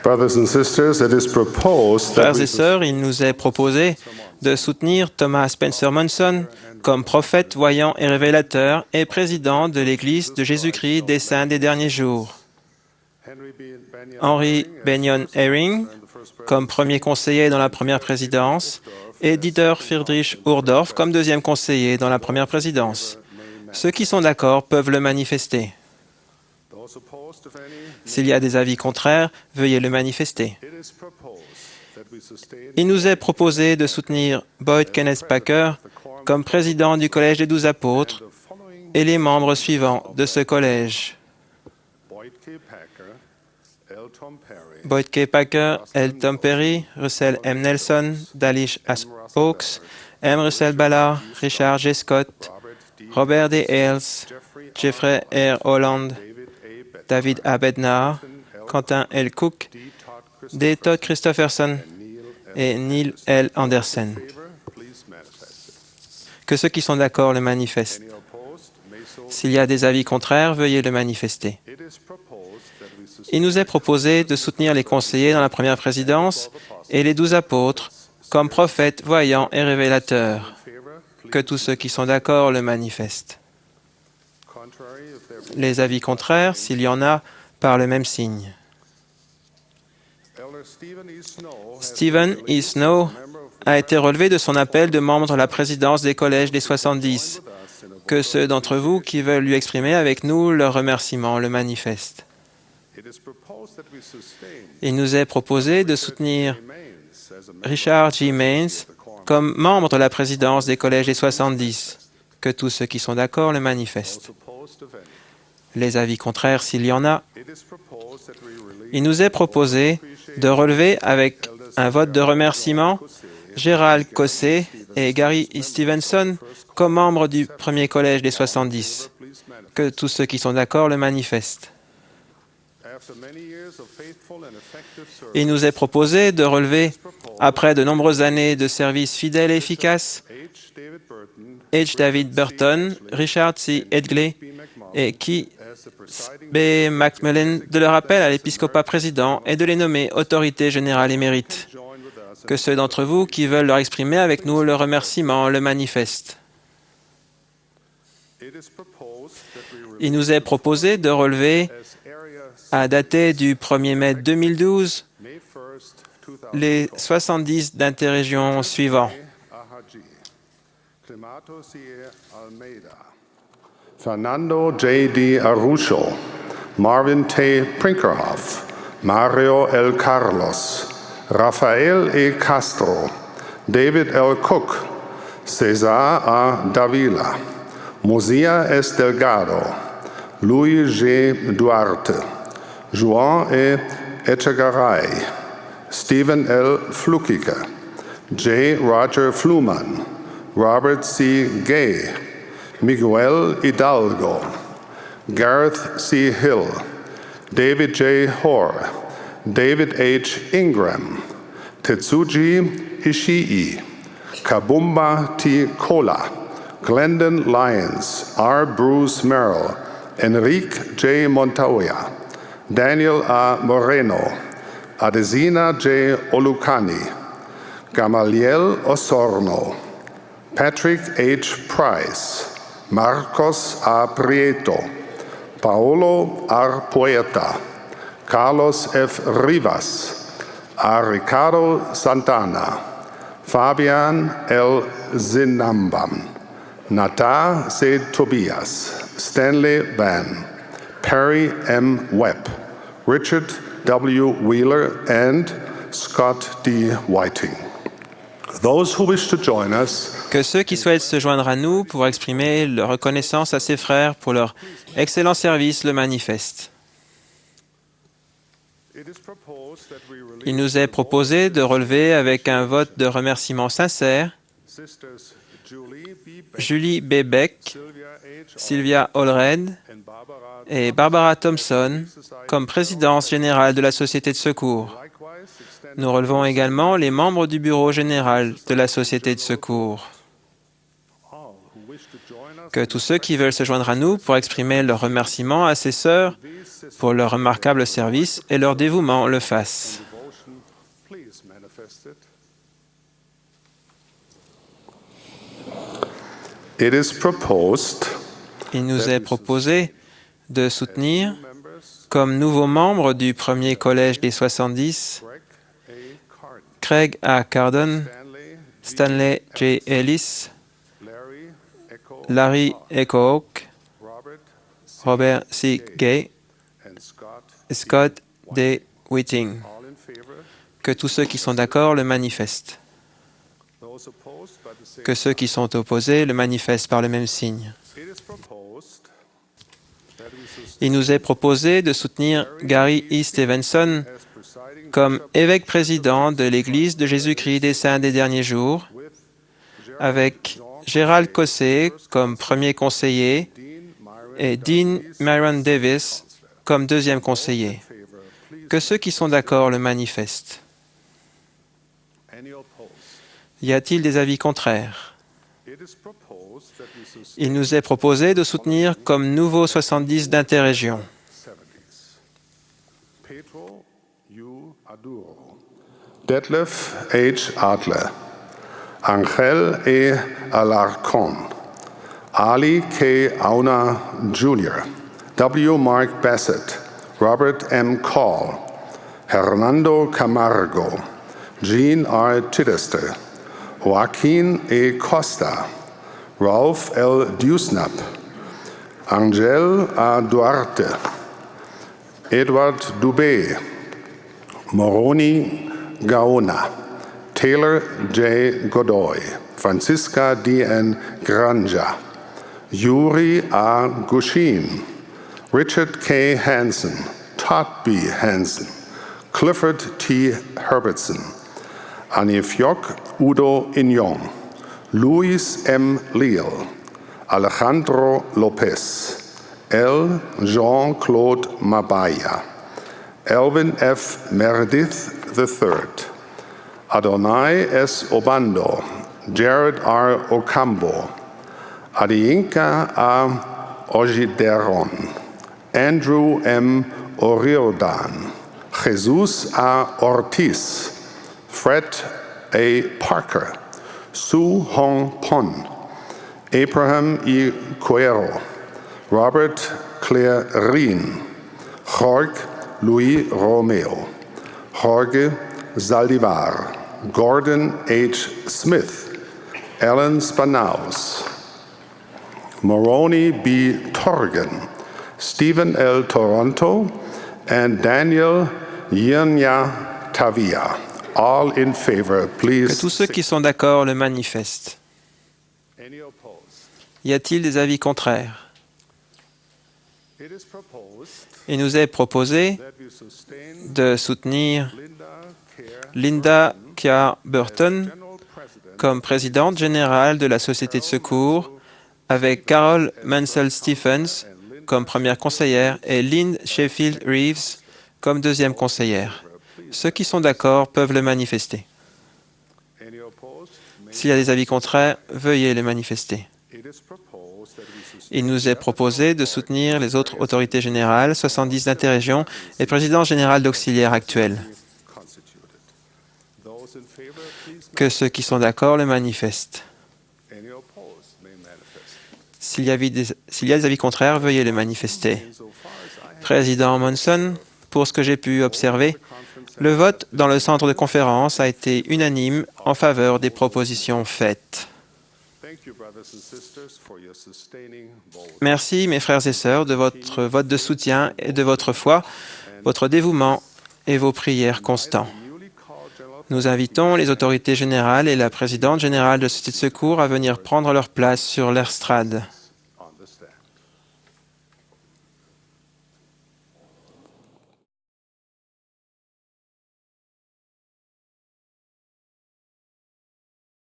Brothers and sisters, it is proposed that Frères et sœurs, il nous est proposé de soutenir Thomas Spencer Monson comme prophète, voyant et révélateur et président de l'Église de Jésus-Christ des Saints des derniers jours. Henry Benyon Eyring comme premier conseiller dans la première présidence et Dieter Friedrich Uhdorf comme deuxième conseiller dans la première présidence. Ceux qui sont d'accord peuvent le manifester. S'il y a des avis contraires, veuillez le manifester. Il nous est proposé de soutenir Boyd Kenneth Packer comme président du Collège des 12 apôtres et les membres suivants de ce collège. Boyd K. Packer, L. Tom Perry, Russell M. Nelson, Dalish S. Oaks, M. Russell Ballard, Richard G. Scott, Robert D. Ailes, Jeffrey R. Holland, David A. Bednar, Quentin L. Cook, D. Todd Christopherson et Neil L. Anderson. Que ceux qui sont d'accord le manifestent. S'il y a des avis contraires, veuillez le manifester. Il nous est proposé de soutenir les conseillers dans la première présidence et les 12 apôtres comme prophètes, voyants et révélateurs. Que tous ceux qui sont d'accord le manifestent. Les avis contraires, s'il y en a, par le même signe. Stephen E. Snow a été relevé de son appel de membre de la présidence des collèges des 70. Que ceux d'entre vous qui veulent lui exprimer avec nous leur remerciement le manifestent. Il nous est proposé de soutenir Richard G. Maines comme membre de la présidence des collèges des 70. Que tous ceux qui sont d'accord le manifestent. Les avis contraires, s'il y en a. Il nous est proposé de relever avec un vote de remerciement Gérald Cossé et Gary Stevenson comme membres du premier collège des 70. Que tous ceux qui sont d'accord le manifestent. Il nous est proposé de relever, après de nombreuses années de service fidèle et efficace, H. David Burton, Richard C. Edgley et Keith B. McMillan de leur appel à l'épiscopat président et de les nommer autorité générale émérite. Que ceux d'entre vous qui veulent leur exprimer avec nous le remerciement le manifestent. Il nous est proposé de relever, à dater du 1er mai 2012, les 70 d'interrégions suivants. Fernando J.D. Araujo, Marvin T. Prinkerhoff, Mario L. Carlos, Rafael E. Castro, David L. Cook, César A. Davila, Mosia S. Delgado, Luis G. Duarte, Juan E. Echegaray, Stephen L. Flukiger, J. Roger Fluman, Robert C. Gay, Miguel Hidalgo, Gareth C. Hill, David J. Hoare, David H. Ingram, Tetsuji Ishii, Kabumba T. Kola, Glendon Lyons, R. Bruce Merrill, Enrique J. Montoya, Daniel A. Moreno, Adesina J. Olucani, Gamaliel Osorno, Patrick H. Price, Marcos A. Prieto, Paolo R. Poeta, Carlos F. Rivas, A. Ricardo Santana, Fabian L. Zinambam, Nata C. Tobias, Stanley Van, Perry M. Webb, Richard W. Wheeler, and Scott D. Whiting. Those who wish to join us, que ceux qui souhaitent se joindre à nous pour exprimer leur reconnaissance à ses frères pour leur excellent service le manifestent. Il nous est proposé de relever avec un vote de remerciement sincère Julie B. Beck, Sylvia Allred et Barbara Thompson comme présidence générale de la Société de secours. Nous relevons également les membres du bureau général de la Société de secours. que tous ceux qui veulent se joindre à nous pour exprimer leur remerciement à ces sœurs pour leur remarquable service et leur dévouement le fassent. It is proposed Il nous est proposé de soutenir, comme nouveaux membres du premier collège des 70, Craig A. Cardon, Stanley J. Ellis, Larry Echo Hawk, Robert C. Gay et Scott D. Whiting. Que tous ceux qui sont d'accord le manifestent. Que ceux qui sont opposés le manifestent par le même signe. Il nous est proposé de soutenir Gary E. Stevenson comme évêque président de l'Église de Jésus-Christ des Saints des Derniers Jours, avec Gérald Cossé comme premier conseiller et Dean Myron Davis comme deuxième conseiller. Que ceux qui sont d'accord le manifestent. Y a-t-il des avis contraires? Il nous est proposé de soutenir comme nouveau 70 d'interrégion. Detlef H. Adler, Angel E. Alarcón, Ali K. Auna Jr., W. Mark Bassett, Robert M. Call, Hernando Camargo, Jean R. Chichester, Joaquin E. Costa, Ralph L. Dusnap, Angel A. Duarte, Edward Dubé, Moroni Gaona, Taylor J. Godoy, Francisca D. N. Granja, Yuri A. Gushin, Richard K. Hansen, Todd B. Hansen, Clifford T. Herbertson, Anifiok Udo Inyong, Luis M. Leal, Alejandro Lopez, L. Jean-Claude Mabaya, Elvin F. Meredith III, Adonai S. Obando, Jared R. Ocampo, Adiyinka A. Ojideron, Andrew M. Oriodan, Jesus A. Ortiz, Fred A. Parker, Su Hong Pon, Abraham E. Cuero, Robert Claire Rien, Jorge Luis Romeo, Jorge Zaldivar, Gordon H. Smith, Ellen Spanaus, Moroni B. Torgan, Stephen L. Toronto, and Daniel Yenya Tavia. All in favor, please. Que tous ceux qui sont d'accord le manifestent. Y a-t-il des avis contraires? Il nous est proposé de soutenir Linda K. Burton comme présidente générale de la Société de secours, avec Carol Mansell Stephens comme première conseillère et Lynn Sheffield Reeves comme deuxième conseillère. Ceux qui sont d'accord peuvent le manifester. S'il y a des avis contraires, veuillez les manifester. Il nous est proposé de soutenir les autres autorités générales, 70 d'interrégion et président général d'auxiliaire actuel. Que ceux qui sont d'accord le manifestent. S'il y a des avis contraires, veuillez les manifester. Président Monson, pour ce que j'ai pu observer, le vote dans le centre de conférence a été unanime en faveur des propositions faites. Merci, mes frères et sœurs, de votre vote de soutien et de votre foi, votre dévouement et vos prières constants. Nous invitons les autorités générales et la présidente générale de Société de secours à venir prendre leur place sur l'estrade.